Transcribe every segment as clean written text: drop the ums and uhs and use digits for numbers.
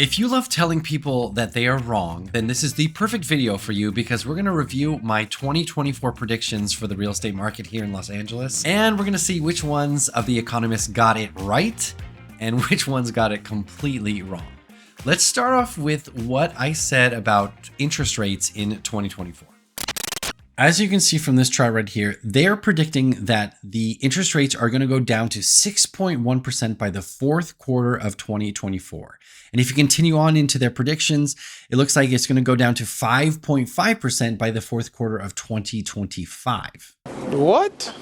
If you love telling people that they are wrong, then this is the perfect video for you because we're going to review my 2024 predictions for the real estate market here in Los Angeles. And we're going to see which ones of the economists got it right and which ones got it completely wrong. Let's start off with what I said about interest rates in 2024. As you can see from this chart right here, they're predicting that the interest rates are going to go down to 6.1% by the fourth quarter of 2024. And if you continue on into their predictions, it looks like it's going to go down to 5.5% by the fourth quarter of 2025. What?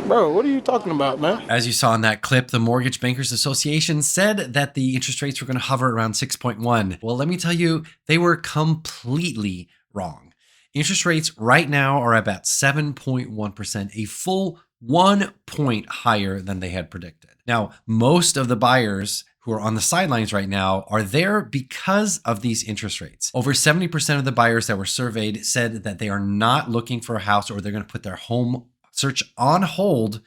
Bro, what are you talking about, man? As you saw in that clip, the Mortgage Bankers Association said that the interest rates were going to hover around 6.1. Well, let me tell you, they were completely wrong. Interest rates right now are about 7.1%, a full 1 point higher than they had predicted. Now, most of the buyers who are on the sidelines right now are there because of these interest rates. Over 70% of the buyers that were surveyed said that they are not looking for a house or they're going to put their home search on hold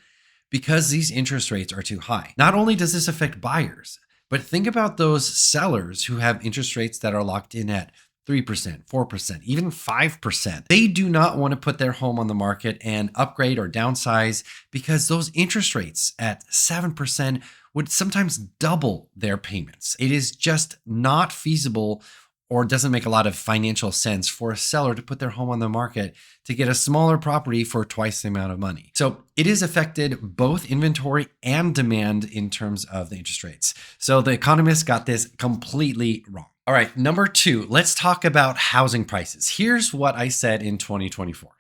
because these interest rates are too high. Not only does this affect buyers, but think about those sellers who have interest rates that are locked in at 3%, 4%, even 5%. They do not want to put their home on the market and upgrade or downsize because those interest rates at 7% would sometimes double their payments. It is just not feasible or doesn't make a lot of financial sense for a seller to put their home on the market to get a smaller property for twice the amount of money. So it has affected both inventory and demand in terms of the interest rates. So the economists got this completely wrong. All right, number two, let's talk about housing prices. Here's what I said in 2024.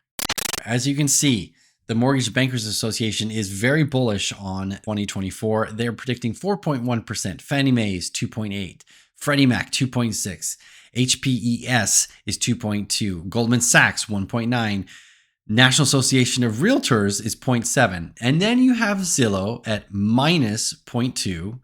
As you can see, the Mortgage Bankers Association is very bullish on 2024. They're predicting 4.1%. Fannie Mae is 2.8. Freddie Mac 2.6. HPES is 2.2. Goldman Sachs 1.9. National Association of Realtors is 0.7. And then you have Zillow at minus 0.2.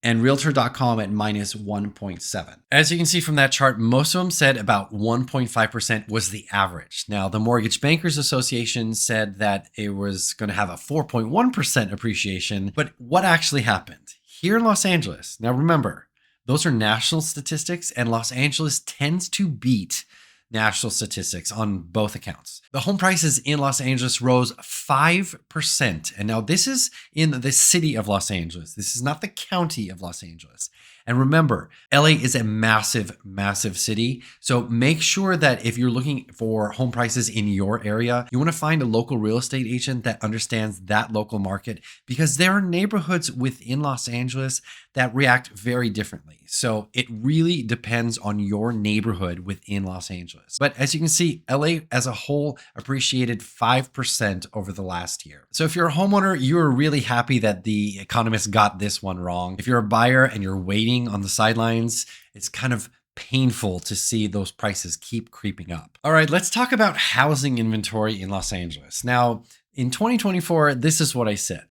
And Realtor.com at minus 1.7. As you can see from that chart, most of them said about 1.5% was the average. Now, the Mortgage Bankers Association said that it was going to have a 4.1% appreciation. But what actually happened? Here in Los Angeles, now remember, those are national statistics, and Los Angeles tends to beat national statistics on both accounts. The home prices in Los Angeles rose 5%. And now this is in the city of Los Angeles. This is not the county of Los Angeles. And remember, LA is a massive, massive city. So make sure that if you're looking for home prices in your area, you want to find a local real estate agent that understands that local market because there are neighborhoods within Los Angeles that react very differently. So it really depends on your neighborhood within Los Angeles. But as you can see, LA as a whole appreciated 5% over the last year. So if you're a homeowner, you're really happy that the economists got this one wrong. If you're a buyer and you're waiting on the sidelines, it's kind of painful to see those prices keep creeping up. All right, let's talk about housing inventory in Los Angeles. Now, in 2024, this is what I said.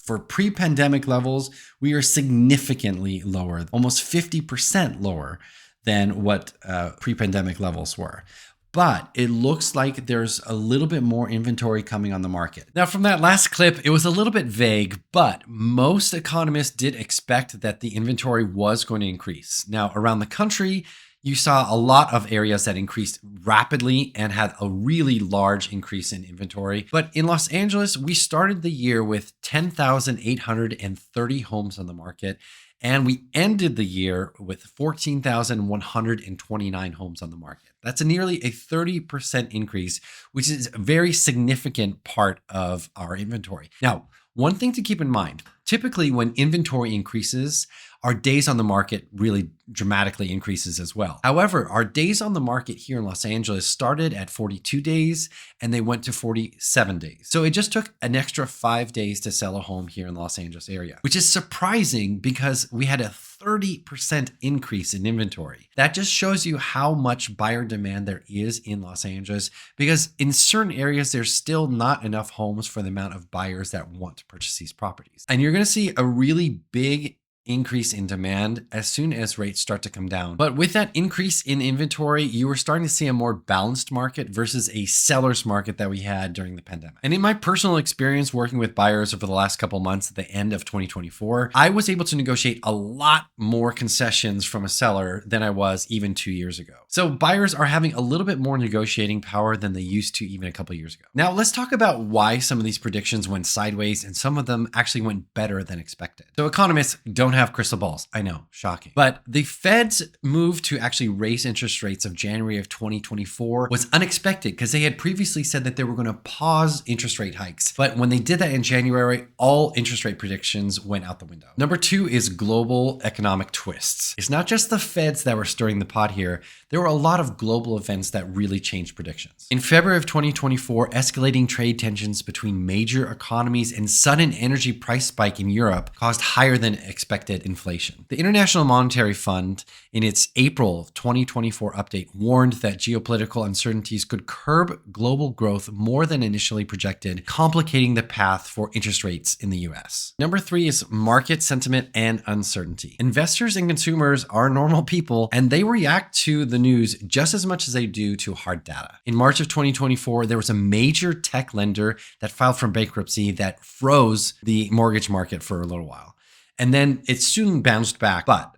For pre-pandemic levels, we are significantly lower, almost 50% lower than what pre-pandemic levels were. But it looks like there's a little bit more inventory coming on the market. Now, from that last clip, it was a little bit vague, but most economists did expect that the inventory was going to increase. Now, around the country, you saw a lot of areas that increased rapidly and had a really large increase in inventory. But in Los Angeles, we started the year with 10,830 homes on the market. And we ended the year with 14,129 homes on the market. That's nearly a 30% increase, which is a very significant part of our inventory. Now, one thing to keep in mind, typically when inventory increases, our days on the market really dramatically increases as well. However, our days on the market here in Los Angeles started at 42 days and they went to 47 days. So it just took an extra 5 days to sell a home here in the Los Angeles area, which is surprising because we had a 30% increase in inventory. That just shows you how much buyer demand there is in Los Angeles because in certain areas, there's still not enough homes for the amount of buyers that want to purchase these properties. And you're going to see a really big increase in demand as soon as rates start to come down. But with that increase in inventory, you were starting to see a more balanced market versus a seller's market that we had during the pandemic. And in my personal experience working with buyers over the last couple months at the end of 2024, I was able to negotiate a lot more concessions from a seller than I was even 2 years ago. So buyers are having a little bit more negotiating power than they used to even a couple years ago. Now let's talk about why some of these predictions went sideways and some of them actually went better than expected. So economists don't have crystal balls. I know, shocking. But the Fed's move to actually raise interest rates of January of 2024 was unexpected because they had previously said that they were going to pause interest rate hikes. But when they did that in January, all interest rate predictions went out the window. Number 2 is global economic twists. It's not just the Feds that were stirring the pot here. There were a lot of global events that really changed predictions. In February of 2024, escalating trade tensions between major economies and sudden energy price spike in Europe caused higher than expected inflation. The International Monetary Fund, in its April 2024 update, warned that geopolitical uncertainties could curb global growth more than initially projected, complicating the path for interest rates in the US. Number 3 is market sentiment and uncertainty. Investors and consumers are normal people, and they react to the news just as much as they do to hard data. In March of 2024, there was a major tech lender that filed for bankruptcy that froze the mortgage market for a little while. And then it soon bounced back. But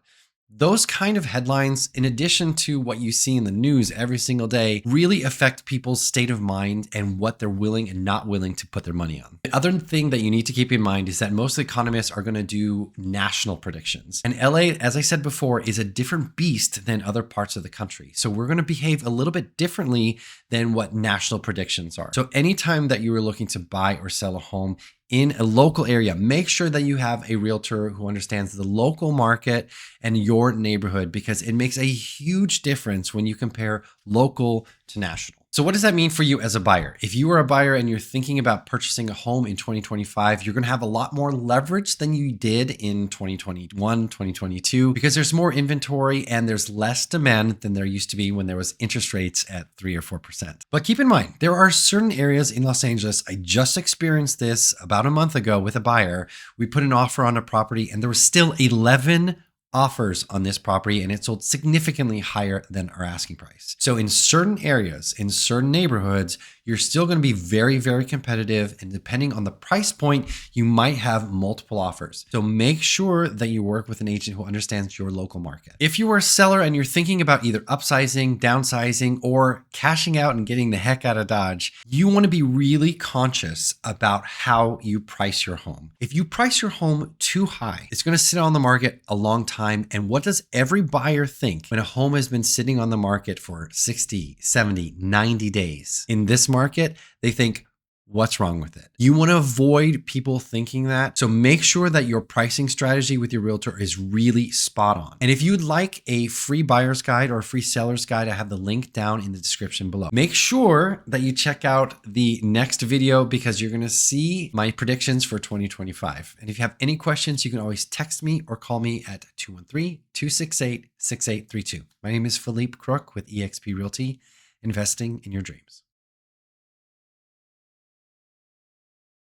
those kind of headlines, in addition to what you see in the news every single day, really affect people's state of mind and what they're willing and not willing to put their money on. The other thing that you need to keep in mind is that most economists are going to do national predictions. And LA, as I said before, is a different beast than other parts of the country. So we're going to behave a little bit differently than what national predictions are. So anytime that you are looking to buy or sell a home in a local area, make sure that you have a realtor who understands the local market and your neighborhood, because it makes a huge difference when you compare local to national. So what does that mean for you as a buyer? If you are a buyer and you're thinking about purchasing a home in 2025, you're going to have a lot more leverage than you did in 2021, 2022, because there's more inventory and there's less demand than there used to be when there was interest rates at 3 or 4%. But keep in mind, there are certain areas in Los Angeles. I just experienced this about a month ago with a buyer. We put an offer on a property and there was still 11 offers on this property, and it sold significantly higher than our asking price. So in certain areas, in certain neighborhoods, you're still going to be very, very competitive. And depending on the price point, you might have multiple offers. So make sure that you work with an agent who understands your local market. If you are a seller and you're thinking about either upsizing, downsizing, or cashing out and getting the heck out of Dodge, you want to be really conscious about how you price your home. If you price your home too high, it's going to sit on the market a long time. And what does every buyer think when a home has been sitting on the market for 60, 70, 90 days? In this market, they think, what's wrong with it? You want to avoid people thinking that. So make sure that your pricing strategy with your realtor is really spot on. And if you'd like a free buyer's guide or a free seller's guide, I have the link down in the description below. Make sure that you check out the next video because you're going to see my predictions for 2025. And if you have any questions, you can always text me or call me at 213-268-6832. My name is Felipe Crook with EXP Realty, investing in your dreams.